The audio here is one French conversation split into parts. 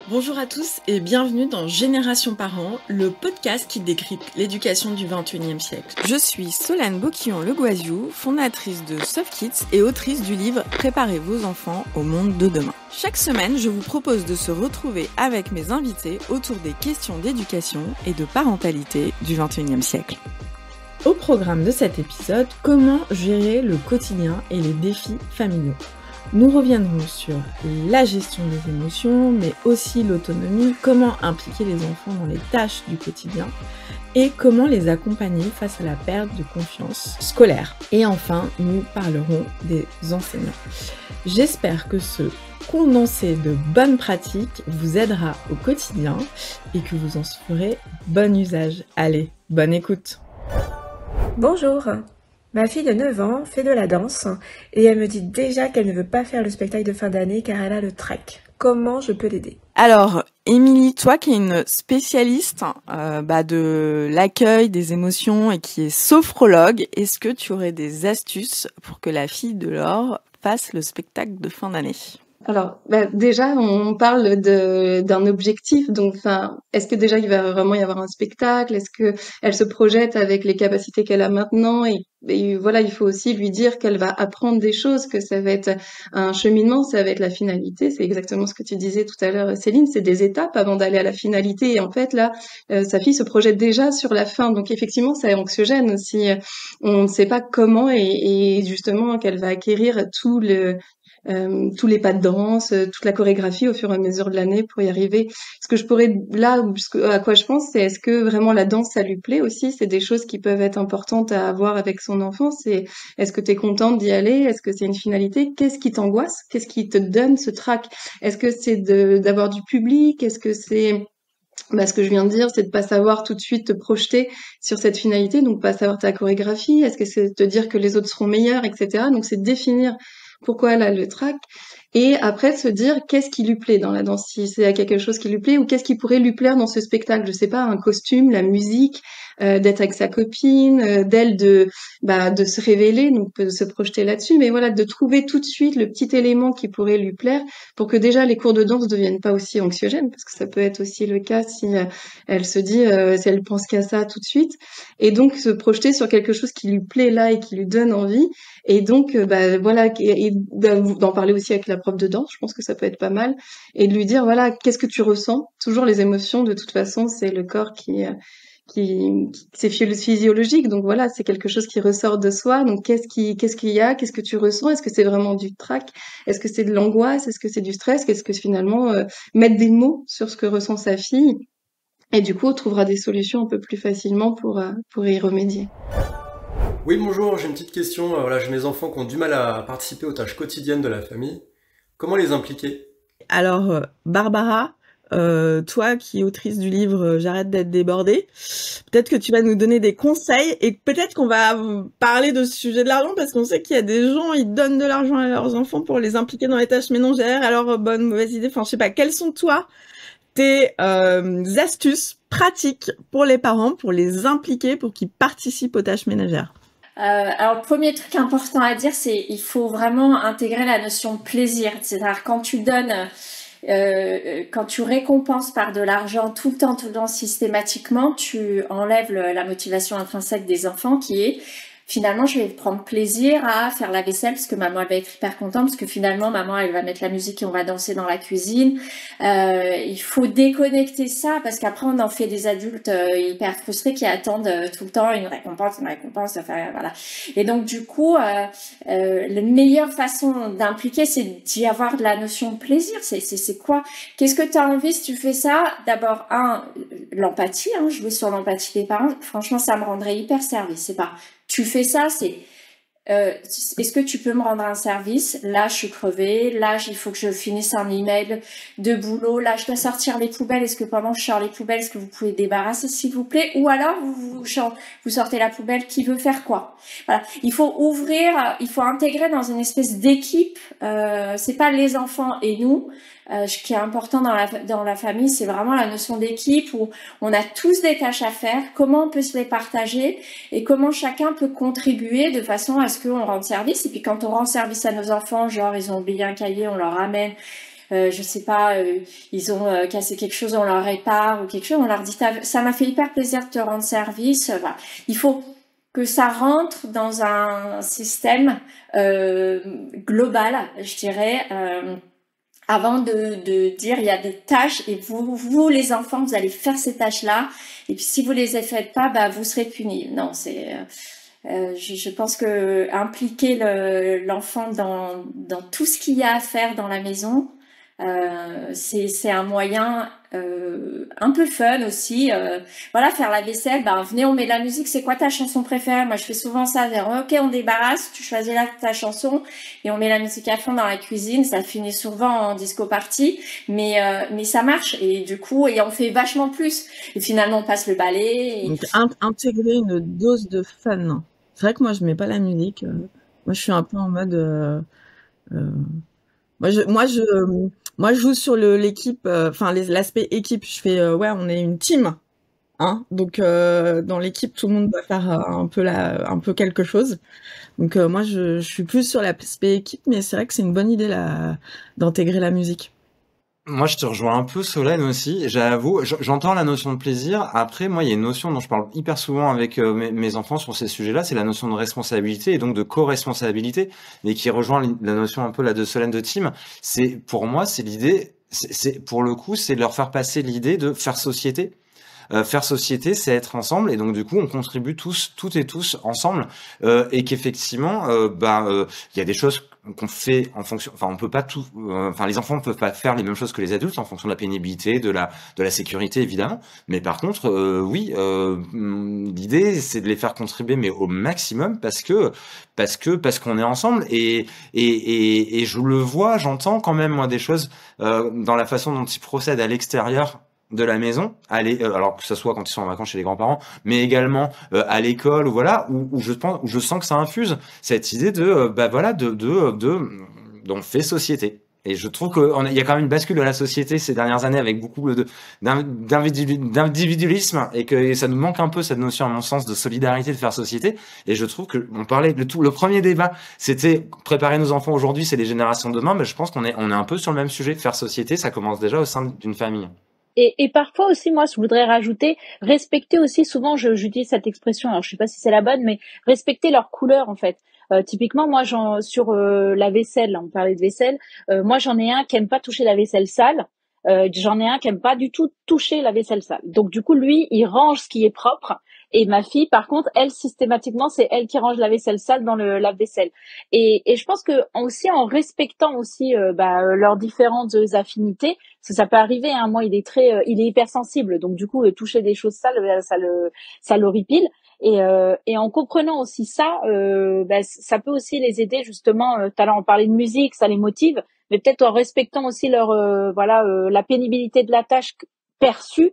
Bonjour à tous et bienvenue dans Génération Parents, le podcast qui décrypte l'éducation du XXIe siècle. Je suis Solane Boquillon-Le Goisiou, fondatrice de Soft Kids et autrice du livre Préparez vos enfants au monde de demain. Chaque semaine, je vous propose de se retrouver avec mes invités autour des questions d'éducation et de parentalité du XXIe siècle. Au programme de cet épisode, comment gérer le quotidien et les défis familiaux. Nous reviendrons sur la gestion des émotions, mais aussi l'autonomie, comment impliquer les enfants dans les tâches du quotidien et comment les accompagner face à la perte de confiance scolaire. Et enfin, nous parlerons des enseignants. J'espère que ce condensé de bonnes pratiques vous aidera au quotidien et que vous en ferez bon usage. Allez, bonne écoute! Bonjour, ma fille de 9 ans fait de la danse et elle me dit déjà qu'elle ne veut pas faire le spectacle de fin d'année car elle a le trac. Comment je peux l'aider? Alors, Émilie, toi qui es une spécialiste de l'accueil des émotions et qui est sophrologue, est-ce que tu aurais des astuces pour que la fille de Laure fasse le spectacle de fin d'année? Alors, déjà, on parle d'un objectif. Donc, est-ce que déjà il va vraiment y avoir un spectacle? Est-ce que elle se projette avec les capacités qu'elle a maintenant? Et voilà, il faut aussi lui dire qu'elle va apprendre des choses, que ça va être un cheminement, ça va être la finalité. C'est exactement ce que tu disais tout à l'heure, Céline. C'est des étapes avant d'aller à la finalité. Et en fait, là, sa fille se projette déjà sur la fin. Donc, effectivement, ça est anxiogène aussi. On ne sait pas comment et justement qu'elle va acquérir tous les pas de danse, toute la chorégraphie au fur et à mesure de l'année pour y arriver. Ce que je pourrais, là, à quoi je pense, c'est est-ce que vraiment la danse, ça lui plaît aussi? C'est des choses qui peuvent être importantes à avoir avec son enfant. C'est, est-ce que tu es contente d'y aller? Est-ce que c'est une finalité? Qu'est-ce qui t'angoisse? Qu'est-ce qui te donne ce trac? Est-ce que c'est d'avoir du public? Est-ce que c'est ce que je viens de dire, c'est de pas savoir tout de suite te projeter sur cette finalité, donc pas savoir ta chorégraphie. Est-ce que c'est de te dire que les autres seront meilleurs, etc. Donc c'est de définir pourquoi elle a le trac et après de se dire qu'est-ce qui lui plaît dans la danse, si c'est quelque chose qui lui plaît ou qu'est-ce qui pourrait lui plaire dans ce spectacle. Je sais pas, un costume, la musique, d'être avec sa copine, d'elle de se révéler, donc de se projeter là-dessus, mais voilà, de trouver tout de suite le petit élément qui pourrait lui plaire pour que déjà les cours de danse deviennent pas aussi anxiogènes, parce que ça peut être aussi le cas si elle se dit, si elle pense qu'à ça tout de suite, et donc se projeter sur quelque chose qui lui plaît là et qui lui donne envie, et donc voilà, et d'en parler aussi avec la prof de danse, je pense que ça peut être pas mal, et de lui dire voilà, qu'est-ce que tu ressens? Toujours les émotions, de toute façon, c'est le corps qui c'est physiologique, donc voilà, c'est quelque chose qui ressort de soi. Donc qu'est-ce qu'il y a, qu'est-ce que tu ressens? Est-ce que c'est vraiment du trac? Est-ce que c'est de l'angoisse? Est-ce que c'est du stress? Qu'est-ce que finalement mettre des mots sur ce que ressent sa fille, et du coup on trouvera des solutions un peu plus facilement pour y remédier. Oui, bonjour, j'ai une petite question. Voilà, j'ai mes enfants qui ont du mal à participer aux tâches quotidiennes de la famille. Comment les impliquer? Alors, Barbara, toi qui es autrice du livre J'arrête d'être débordée, peut-être que tu vas nous donner des conseils et peut-être qu'on va parler de ce sujet de l'argent parce qu'on sait qu'il y a des gens, ils donnent de l'argent à leurs enfants pour les impliquer dans les tâches ménagères. Alors, bonne, mauvaise idée, enfin, je sais pas, quelles sont toi tes astuces pratiques pour les parents, pour les impliquer, pour qu'ils participent aux tâches ménagères? Alors, le premier truc important à dire, c'est il faut vraiment intégrer la notion de plaisir. C'est-à-dire quand tu donnes, quand tu récompenses par de l'argent tout le temps, systématiquement, tu enlèves la motivation intrinsèque des enfants qui est finalement, je vais prendre plaisir à faire la vaisselle parce que maman elle va être hyper contente parce que finalement maman elle va mettre la musique et on va danser dans la cuisine. Il faut déconnecter ça parce qu'après on en fait des adultes hyper frustrés qui attendent tout le temps une récompense, enfin voilà. Et donc du coup, la meilleure façon d'impliquer, c'est d'y avoir de la notion de plaisir. C'est quoi? Qu'est-ce que tu as envie si tu fais ça? D'abord l'empathie, jouer sur l'empathie des parents. Franchement, ça me rendrait hyper service. C'est pas tu fais ça, c'est est-ce que tu peux me rendre un service? Là, je suis crevée. Là, il faut que je finisse un email de boulot. Là, je dois sortir les poubelles. Est-ce que pendant que je sors les poubelles, est-ce que vous pouvez débarrasser, s'il vous plaît? Ou alors, vous sortez la poubelle. Qui veut faire quoi? Voilà. Il faut il faut intégrer dans une espèce d'équipe. C'est pas les enfants et nous. Ce qui est important dans la famille, c'est vraiment la notion d'équipe où on a tous des tâches à faire, comment on peut se les partager et comment chacun peut contribuer de façon à ce qu'on rende service. Et puis quand on rend service à nos enfants, genre ils ont oublié un cahier, on leur ramène. je sais pas, ils ont cassé quelque chose, on leur répare ou quelque chose, on leur dit ça m'a fait hyper plaisir de te rendre service. Voilà. Il faut que ça rentre dans un système global, je dirais, avant de dire il y a des tâches et vous les enfants, vous allez faire ces tâches-là et puis si vous les faites pas, bah vous serez punis. Non, c'est je pense que impliquer l'enfant dans tout ce qu'il y a à faire dans la maison, c'est un moyen un peu fun aussi. Voilà, faire la vaisselle, ben venez, on met la musique. C'est quoi ta chanson préférée? Moi, je fais souvent ça. Ok, on débarrasse, tu choisis là ta chanson et on met la musique à fond dans la cuisine. Ça finit souvent en disco party, mais ça marche et du coup, et on fait vachement plus. Et finalement, on passe le balai. Donc, intégrer une dose de fun. C'est vrai que moi, je mets pas la musique. Moi, je suis un peu en mode. Moi, je joue sur l'équipe, enfin l'aspect équipe. Je fais, ouais, on est une team, hein. Donc dans l'équipe, tout le monde doit faire un peu quelque chose. Donc moi, je suis plus sur l'aspect équipe, mais c'est vrai que c'est une bonne idée là d'intégrer la musique. Moi, je te rejoins un peu, Solène aussi. J'avoue, j'entends la notion de plaisir. Après, moi, il y a une notion dont je parle hyper souvent avec mes enfants sur ces sujets-là, c'est la notion de responsabilité et donc de co-responsabilité, et qui rejoint la notion un peu là de Solène de team. C'est pour moi, c'est l'idée. C'est pour le coup, c'est de leur faire passer l'idée de faire société. Faire société, c'est être ensemble, et donc du coup, on contribue toutes et tous ensemble, et qu'effectivement, il y a des choses qu'on fait en fonction. Enfin, on peut pas tout. Enfin, les enfants ne peuvent pas faire les mêmes choses que les adultes en fonction de la pénibilité, de la sécurité, évidemment. Mais par contre, oui, l'idée, c'est de les faire contribuer, mais au maximum, parce qu'on est ensemble, et je le vois, j'entends quand même moi des choses dans la façon dont ils procèdent à l'extérieur de la maison, alors que ce soit quand ils sont en vacances chez les grands-parents, mais également à l'école, ou voilà, où je sens que ça infuse cette idée de on fait société. Et je trouve qu'il y a quand même une bascule de la société ces dernières années avec beaucoup d'individualisme, et que ça nous manque un peu cette notion, à mon sens, de solidarité, de faire société. Et je trouve que on parlait de tout. Le premier débat, c'était préparer nos enfants aujourd'hui, c'est les générations de demain. Mais je pense qu'on est un peu sur le même sujet. Faire société, ça commence déjà au sein d'une famille. Et parfois aussi, moi, je voudrais rajouter, respecter aussi, souvent, j'utilise cette expression, alors je sais pas si c'est la bonne, mais respecter leur couleur, en fait. Typiquement, moi, sur la vaisselle, là, on parlait de vaisselle, moi, j'en ai un qui aime pas toucher la vaisselle sale, j'en ai un qui aime pas du tout toucher la vaisselle sale. Donc, du coup, lui, il range ce qui est propre, et ma fille, par contre, elle, systématiquement, c'est elle qui range la vaisselle sale dans le lave-vaisselle. Et je pense que aussi, en respectant aussi leurs différentes affinités, parce que ça peut arriver, hein, moi, il est hypersensible, donc du coup, toucher des choses sales, ça l'horripile. Et en comprenant aussi ça, ça peut aussi les aider justement. Tout à l'heure on parlait de musique, ça les motive, mais peut-être en respectant aussi la pénibilité de la tâche perçue.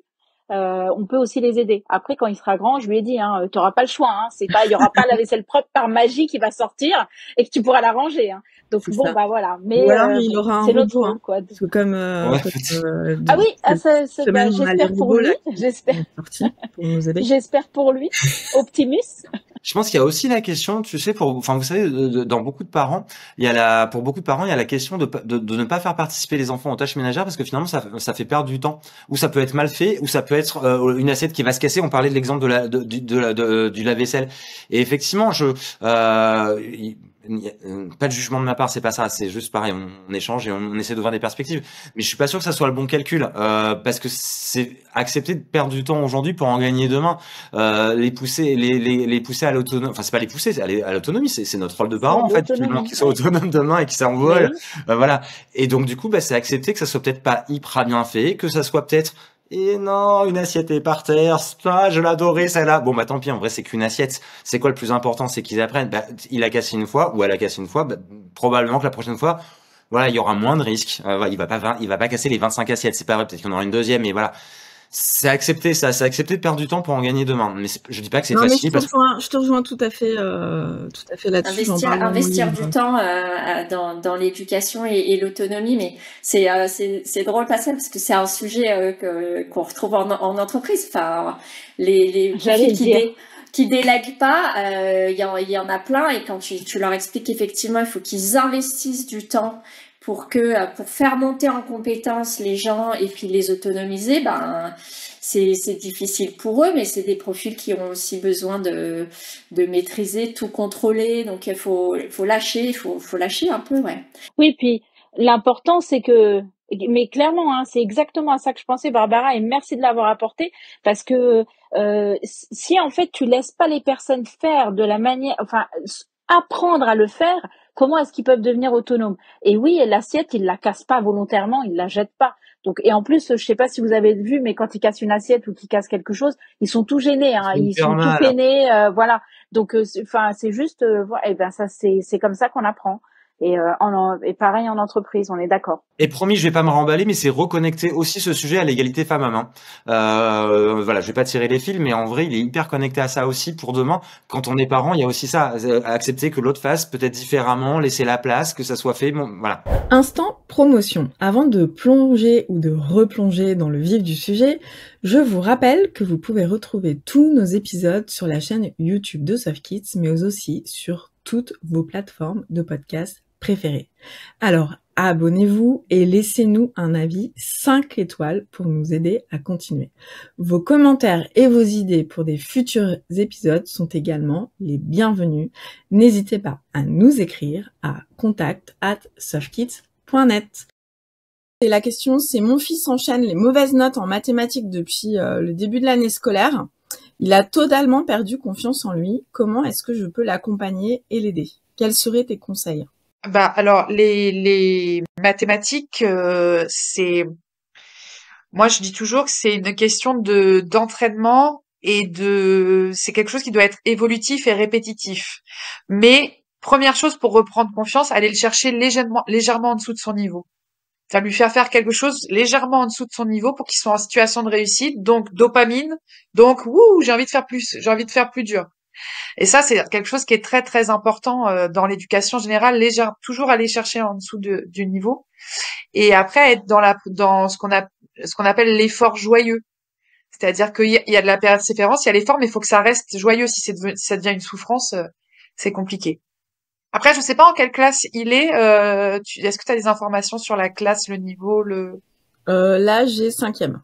On peut aussi les aider. Après, quand il sera grand, je lui ai dit, hein, t'auras pas le choix. Hein, il y aura pas la vaisselle propre par magie qui va sortir et que tu pourras la ranger. Hein. Donc C'est bon, ça. bah voilà. Mais il aura un c'est l'autre robot, rôle, hein. quoi. Parce que comme Ah oui, semaine, on a les j'espère pour robots lui. là J'espère. sortis pour nous aider. J'espère pour lui. Optimus. Je pense qu'il y a aussi la question, tu sais, vous savez, dans beaucoup de parents, pour beaucoup de parents, il y a la question de ne pas faire participer les enfants aux tâches ménagères, parce que finalement, ça fait perdre du temps, ou ça peut être mal fait, ou ça peut être une assiette qui va se casser. On parlait de l'exemple du lave-vaisselle. Et effectivement, pas de jugement de ma part, c'est pas ça, c'est juste pareil, on échange et on essaie d'ouvrir des perspectives, mais je suis pas sûr que ça soit le bon calcul, parce que c'est accepter de perdre du temps aujourd'hui pour en gagner demain, les pousser à l'autonomie, enfin c'est pas les pousser, c'est à l'autonomie, c'est notre rôle de parent en fait, finalement, qu'ils soient autonomes demain et qu'ils s'envolent, voilà. Et donc du coup, c'est accepter que ça soit peut-être pas hyper bien fait, que ça soit peut-être et non, une assiette est par terre, ça, je l'adorais, celle-là. Bon, tant pis, en vrai, c'est qu'une assiette. C'est quoi le plus important? C'est qu'ils apprennent. Il a cassé une fois, ou elle a cassé une fois, probablement que la prochaine fois, voilà, il y aura moins de risques. Il va pas casser les 25 assiettes, c'est pas vrai, peut-être qu'il y en aura une deuxième, mais voilà. C'est accepter ça, c'est accepter de perdre du temps pour en gagner demain. Mais je dis pas que c'est facile. Je te rejoins tout à fait là-dessus. Investir du temps dans l'éducation et l'autonomie, mais c'est drôle Pascal, parce que c'est un sujet qu'on retrouve en entreprise. Enfin, les qui délèguent pas, il y en a plein, et quand tu leur expliques effectivement, il faut qu'ils investissent du temps pour faire monter en compétence les gens et puis les autonomiser, c'est difficile pour eux, mais c'est des profils qui ont aussi besoin de maîtriser, tout contrôler. Donc il faut lâcher un peu, ouais. Oui, puis l'important c'est que, mais clairement, hein, c'est exactement à ça que je pensais, Barbara, et merci de l'avoir apporté, parce que si en fait tu laisses pas les personnes faire de la manière, enfin apprendre à le faire, comment est-ce qu'ils peuvent devenir autonomes? Et oui, l'assiette, ils la cassent pas volontairement, ils la jettent pas. Donc, et en plus, je sais pas si vous avez vu, mais quand ils cassent une assiette ou qu'ils cassent quelque chose, ils sont tout gênés, hein, ils sont tout peinés, voilà. Donc, enfin, c'est juste, et ben ça, c'est comme ça qu'on apprend. Et pareil en entreprise, on est d'accord. Et promis, je vais pas me remballer, mais c'est reconnecter aussi ce sujet à l'égalité femmes-hommes. Hein. Voilà, je vais pas tirer les fils, mais en vrai, il est hyper connecté à ça aussi pour demain. Quand on est parent, il y a aussi ça, accepter que l'autre fasse peut-être différemment, laisser la place, que ça soit fait. Bon, voilà. Instant promotion. Avant de plonger ou de replonger dans le vif du sujet, je vous rappelle que vous pouvez retrouver tous nos épisodes sur la chaîne YouTube de Soft Kids, mais aussi sur toutes vos plateformes de podcast préférées. Alors, abonnez-vous et laissez-nous un avis 5 étoiles pour nous aider à continuer. Vos commentaires et vos idées pour des futurs épisodes sont également les bienvenus. N'hésitez pas à nous écrire à contact@softkids.net. Et la question, c'est: mon fils enchaîne les mauvaises notes en mathématiques depuis le début de l'année scolaire. Il a totalement perdu confiance en lui. Comment est-ce que je peux l'accompagner et l'aider? Quels seraient tes conseils? Alors les mathématiques, moi je dis toujours que c'est une question d'entraînement et c'est quelque chose qui doit être évolutif et répétitif. Mais première chose pour reprendre confiance, aller le chercher légèrement en dessous de son niveau. Ça lui faire quelque chose légèrement en dessous de son niveau pour qu'il soit en situation de réussite, donc dopamine, donc j'ai envie de faire plus, j'ai envie de faire plus dur. Et ça, c'est quelque chose qui est très très important dans l'éducation générale, toujours aller chercher en dessous du niveau. Et après être dans ce qu'on appelle l'effort joyeux. C'est-à-dire qu'il y a de la persévérance, il y a l'effort, mais il faut que ça reste joyeux. Si ça devient une souffrance, c'est compliqué. Après, je sais pas en quelle classe il est. Est-ce que tu as des informations sur la classe, le niveau, Là, j'ai 5e.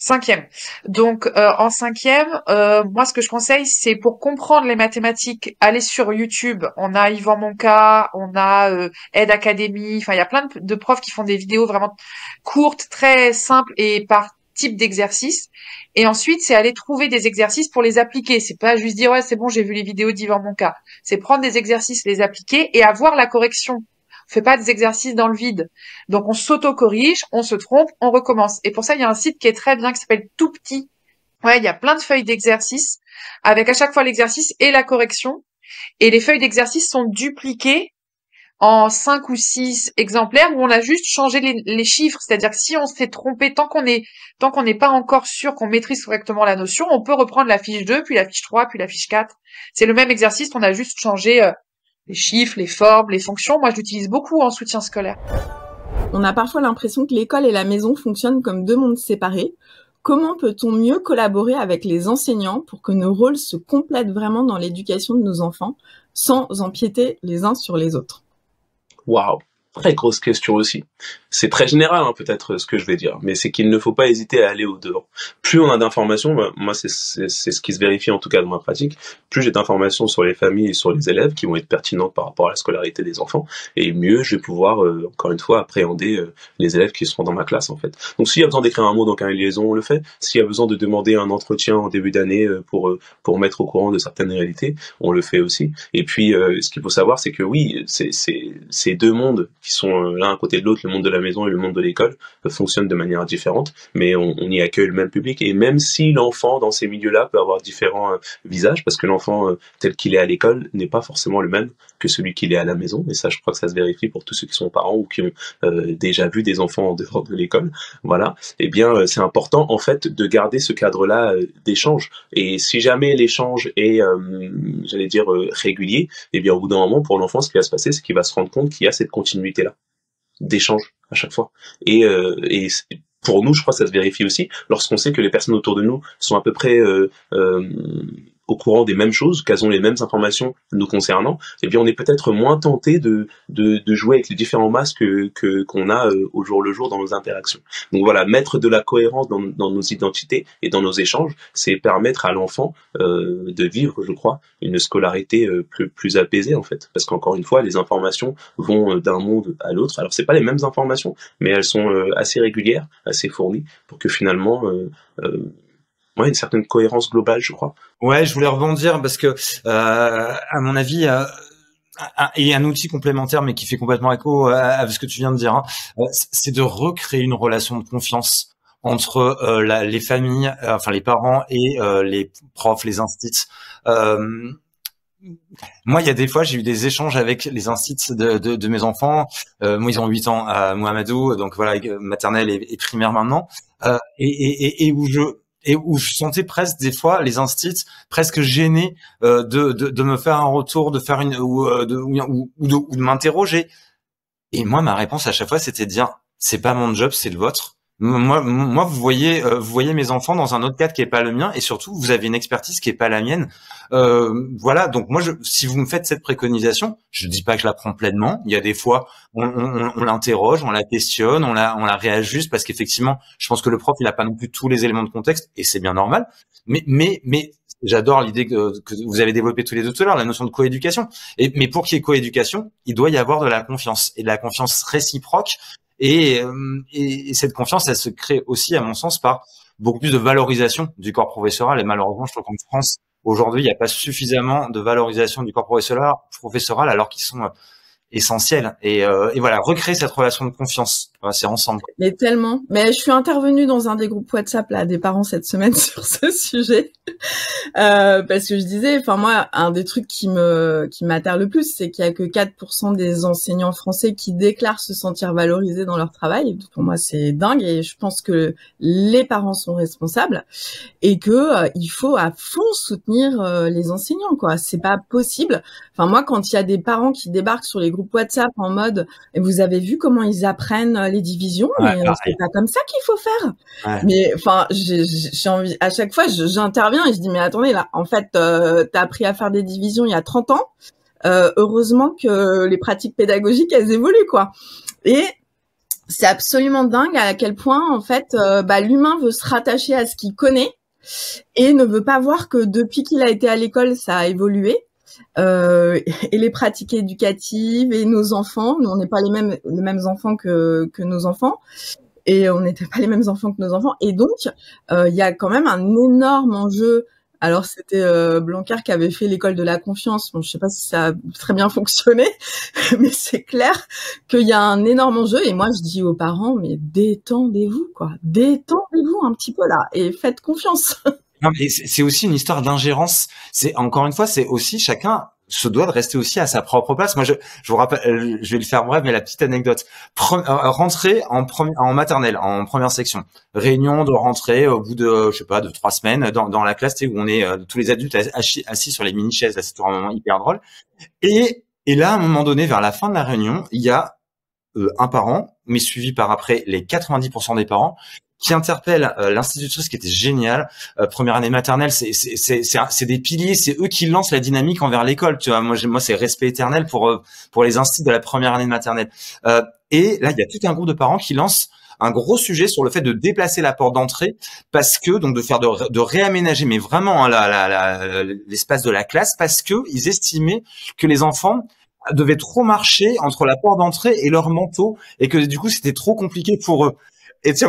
5e. Donc en 5e, moi ce que je conseille, c'est pour comprendre les mathématiques, aller sur YouTube. On a Yvan Monca, on a Aide Academy. Enfin, il y a plein de profs qui font des vidéos vraiment courtes, très simples et par type d'exercice. Et ensuite, c'est aller trouver des exercices pour les appliquer. C'est pas juste dire ouais, c'est bon, j'ai vu les vidéos d'Yvan Monca. C'est prendre des exercices, les appliquer et avoir la correction. On fait pas des exercices dans le vide. Donc on s'auto-corrige, on se trompe, on recommence. Et pour ça, il y a un site qui est très bien qui s'appelle Tout Petit. Ouais, il y a plein de feuilles d'exercices avec à chaque fois l'exercice et la correction. Et les feuilles d'exercice sont dupliquées en 5 ou 6 exemplaires où on a juste changé les chiffres. C'est-à-dire que si on s'est trompé, tant qu'on n'est pas encore sûr qu'on maîtrise correctement la notion, on peut reprendre la fiche 2, puis la fiche 3, puis la fiche 4. C'est le même exercice, on a juste changé les chiffres, les formes, les fonctions. Moi, je l'utilise beaucoup en soutien scolaire. On a parfois l'impression que l'école et la maison fonctionnent comme deux mondes séparés. Comment peut-on mieux collaborer avec les enseignants pour que nos rôles se complètent vraiment dans l'éducation de nos enfants sans empiéter les uns sur les autres? Waouh, très grosse question aussi. C'est très général peut-être ce que je vais dire, mais c'est qu'il ne faut pas hésiter à aller au-devant. Plus on a d'informations, moi c'est ce qui se vérifie en tout cas dans ma pratique, plus j'ai d'informations sur les familles et sur les élèves qui vont être pertinentes par rapport à la scolarité des enfants, et mieux je vais pouvoir, encore une fois, appréhender les élèves qui seront dans ma classe en fait. Donc s'il y a besoin d'écrire un mot dans carnet de liaison, on le fait. S'il y a besoin de demander un entretien en début d'année pour mettre au courant de certaines réalités, on le fait aussi. Et puis ce qu'il faut savoir, c'est que oui, ces deux mondes qui sont l'un à côté de l'autre, le monde de la maison et le monde de l'école, fonctionnent de manière différente, mais on y accueille le même public. Et même si l'enfant dans ces milieux-là peut avoir différents visages, parce que l'enfant tel qu'il est à l'école n'est pas forcément le même que celui qu'il est à la maison, et ça je crois que ça se vérifie pour tous ceux qui sont parents ou qui ont déjà vu des enfants en dehors de l'école, voilà, et bien c'est important en fait de garder ce cadre-là d'échange. Et si jamais l'échange est, j'allais dire, régulier, et bien au bout d'un moment, pour l'enfant, ce qui va se passer, c'est qu'il va se rendre compte qu'il y a cette continuité-là d'échange à chaque fois. Et pour nous, je crois que ça se vérifie aussi lorsqu'on sait que les personnes autour de nous sont à peu près au courant des mêmes choses, qu'elles ont les mêmes informations nous concernant, eh bien on est peut-être moins tenté de jouer avec les différents masques qu'on a au jour le jour dans nos interactions. Donc voilà, mettre de la cohérence dans nos identités et dans nos échanges, c'est permettre à l'enfant de vivre, je crois, une scolarité plus apaisée en fait. Parce qu'encore une fois, les informations vont d'un monde à l'autre. Alors c'est pas les mêmes informations, mais elles sont assez régulières, assez fournies, pour que finalement ouais, une certaine cohérence globale, je crois. Ouais, je voulais rebondir parce que, à mon avis, et un outil complémentaire, mais qui fait complètement écho à ce que tu viens de dire, hein, c'est de recréer une relation de confiance entre les familles, enfin les parents et les profs, les instits. Moi, il y a des fois, j'ai eu des échanges avec les instits de mes enfants. Moi, ils ont 8 ans, Mohamedou, donc voilà, maternelle et primaire maintenant, et où je sentais presque des fois les instits presque gênés de me faire un retour, de faire ou de m'interroger. Et moi, ma réponse à chaque fois, c'était de dire c'est pas mon job, c'est le vôtre. Moi, vous voyez mes enfants dans un autre cadre qui est pas le mien, et surtout, vous avez une expertise qui est pas la mienne. Voilà. Donc moi, si vous me faites cette préconisation, je dis pas que je la prends pleinement. Il y a des fois, on l'interroge, on la questionne, on la réajuste parce qu'effectivement, je pense que le prof, il a pas non plus tous les éléments de contexte, et c'est bien normal. Mais j'adore l'idée que vous avez développée tous les deux tout à l'heure, la notion de coéducation. Mais pour qu'il y ait coéducation, il doit y avoir de la confiance, et de la confiance réciproque. Et cette confiance, elle se crée aussi, à mon sens, par beaucoup plus de valorisation du corps professoral. Et malheureusement, je trouve qu'en France, aujourd'hui, il n'y a pas suffisamment de valorisation du corps professoral alors qu'ils sont essentiels. Et voilà, recréer cette relation de confiance. Voilà, c'est ensemble. Mais tellement. Mais je suis intervenue dans un des groupes WhatsApp là des parents cette semaine sur ce sujet parce que je disais, enfin moi, un des trucs qui m'atterre le plus, c'est qu'il y a que 4% des enseignants français qui déclarent se sentir valorisés dans leur travail. Pour moi, c'est dingue, et je pense que les parents sont responsables et que il faut à fond soutenir les enseignants, quoi. C'est pas possible. Enfin moi, quand il y a des parents qui débarquent sur les groupes WhatsApp en mode et vous avez vu comment ils apprennent les divisions, Ouais, mais c'est pas comme ça qu'il faut faire. ouais. Mais enfin, j'ai envie, à chaque fois, j'interviens et je dis mais attendez là, en fait, t'as appris à faire des divisions il y a 30 ans. Heureusement que les pratiques pédagogiques elles évoluent, quoi. Et c'est absolument dingue à quel point en fait, l'humain veut se rattacher à ce qu'il connaît et ne veut pas voir que depuis qu'il a été à l'école, ça a évolué. Et les pratiques éducatives et nos enfants, nous on n'est pas les mêmes enfants que nos enfants, et on n'était pas les mêmes enfants que nos enfants, et donc il y a quand même un énorme enjeu. Alors c'était Blanquer qui avait fait l'école de la confiance. Bon, je sais pas si ça a très bien fonctionné, mais c'est clair qu'il y a un énorme enjeu. Et moi je dis aux parents, mais détendez-vous, quoi, détendez-vous un petit peu là et faites confiance. Non, mais c'est aussi une histoire d'ingérence. C'est encore une fois, c'est aussi chacun se doit de rester aussi à sa propre place. Moi, je vous rappelle, je vais le faire bref, mais la petite anecdote. Rentrée en maternelle, en première section. Réunion de rentrée au bout de, je sais pas, de 3 semaines dans la classe, où on est tous les adultes assis sur les mini-chaises. Là, c'est toujours un moment hyper drôle. Et là, à un moment donné, vers la fin de la réunion, il y a un parent, mais suivi par après les 90% des parents, qui interpelle l'institutrice, qui était géniale. Première année maternelle, c'est des piliers, c'est eux qui lancent la dynamique envers l'école. Tu vois, moi c'est respect éternel pour les instituts de la première année de maternelle. Et là, il y a tout un groupe de parents qui lancent un gros sujet sur le fait de déplacer la porte d'entrée, parce que donc de réaménager, mais vraiment l'espace de la classe, parce que ils estimaient que les enfants devaient trop marcher entre la porte d'entrée et leur manteau, et que du coup c'était trop compliqué pour eux. Et tiens,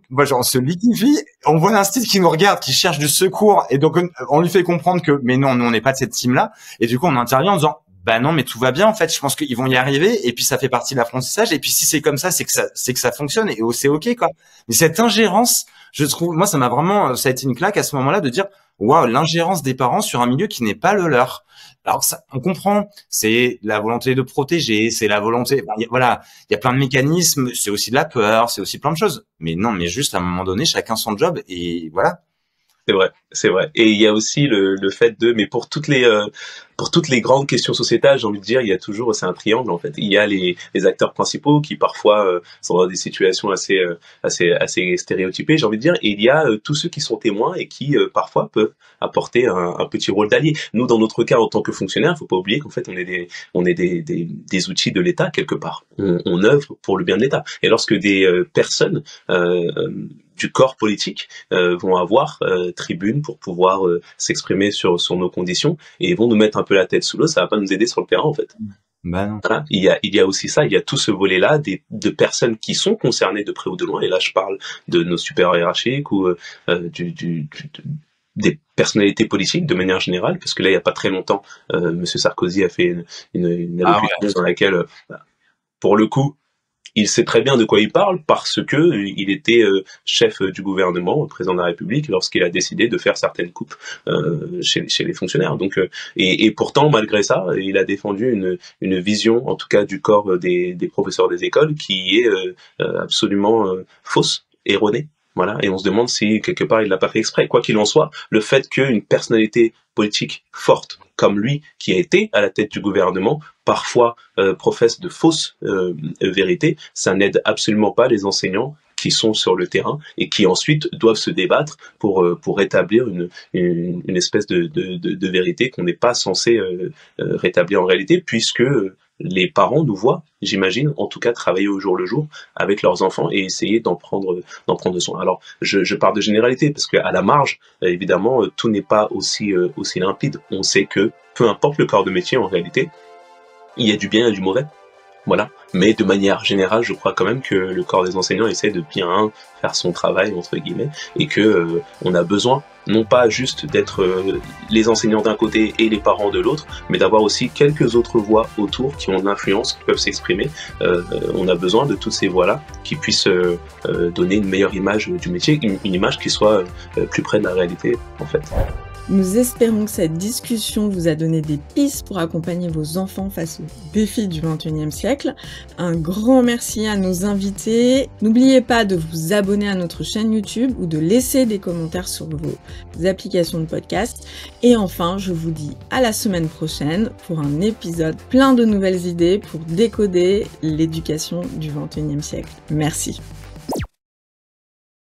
moi, genre, on se liquifie, on voit un style qui nous regarde, qui cherche du secours, et donc on lui fait comprendre que, mais non, nous on n'est pas de cette team-là, et du coup on intervient en disant, bah non, mais tout va bien en fait, je pense qu'ils vont y arriver, et puis ça fait partie de l'apprentissage, et puis si c'est comme ça, c'est que ça fonctionne, et c'est ok, quoi. Mais cette ingérence, je trouve, moi ça a été une claque à ce moment-là de dire, waouh, l'ingérence des parents sur un milieu qui n'est pas le leur. Alors ça, on comprend, c'est la volonté de protéger, c'est la volonté, voilà, il y a plein de mécanismes, c'est aussi de la peur, c'est aussi plein de choses. Mais non, mais juste à un moment donné, chacun son job, et voilà. C'est vrai, c'est vrai. Et il y a aussi le fait de, mais pour toutes les grandes questions sociétales, j'ai envie de dire, il y a toujours, c'est un triangle en fait. Il y a les acteurs principaux qui parfois sont dans des situations assez stéréotypées, j'ai envie de dire, et il y a tous ceux qui sont témoins et qui parfois peuvent apporter un petit rôle d'allié. Nous, dans notre cas, en tant que fonctionnaire, faut pas oublier qu'en fait, on est des outils de l'État quelque part. On œuvre pour le bien de l'État. Et lorsque des personnes du corps politique vont avoir tribune pour pouvoir s'exprimer sur nos conditions et vont nous mettre un peu la tête sous l'eau, ça va pas nous aider sur le terrain en fait. Bah non. Voilà. Il y a aussi ça, il y a tout ce volet-là de personnes qui sont concernées de près ou de loin, et là je parle de nos supérieurs hiérarchiques ou des personnalités politiques de manière générale, parce que là il y a pas très longtemps, Monsieur Sarkozy a fait une allocution dans laquelle, pour le coup, il sait très bien de quoi il parle parce que il était chef du gouvernement, président de la République, lorsqu'il a décidé de faire certaines coupes chez les fonctionnaires. Donc, et pourtant, malgré ça, il a défendu une vision, en tout cas du corps des professeurs des écoles, qui est absolument fausse, erronée. Voilà, et on se demande si quelque part il l'a pas fait exprès. Quoi qu'il en soit, le fait qu'une personnalité politique forte comme lui, qui a été à la tête du gouvernement, parfois professe de fausses vérités, ça n'aide absolument pas les enseignants qui sont sur le terrain et qui ensuite doivent se débattre pour rétablir une espèce de vérité qu'on n'est pas censé rétablir en réalité, puisque les parents nous voient, j'imagine, en tout cas travailler au jour le jour avec leurs enfants et essayer d'en prendre soin. Alors, je parle de généralité parce qu'à la marge, évidemment, tout n'est pas aussi limpide. On sait que peu importe le corps de métier, en réalité, il y a du bien et du mauvais. Voilà. Mais de manière générale, je crois quand même que le corps des enseignants essaie de bien faire son travail, entre guillemets, et que on a besoin, non pas juste d'être les enseignants d'un côté et les parents de l'autre, mais d'avoir aussi quelques autres voix autour qui ont de l'influence, qui peuvent s'exprimer. On a besoin de toutes ces voix-là qui puissent donner une meilleure image du métier, une image qui soit plus près de la réalité, en fait. Nous espérons que cette discussion vous a donné des pistes pour accompagner vos enfants face aux défis du XXIe siècle. Un grand merci à nos invités. N'oubliez pas de vous abonner à notre chaîne YouTube ou de laisser des commentaires sur vos applications de podcast. Et enfin, je vous dis à la semaine prochaine pour un épisode plein de nouvelles idées pour décoder l'éducation du XXIe siècle. Merci.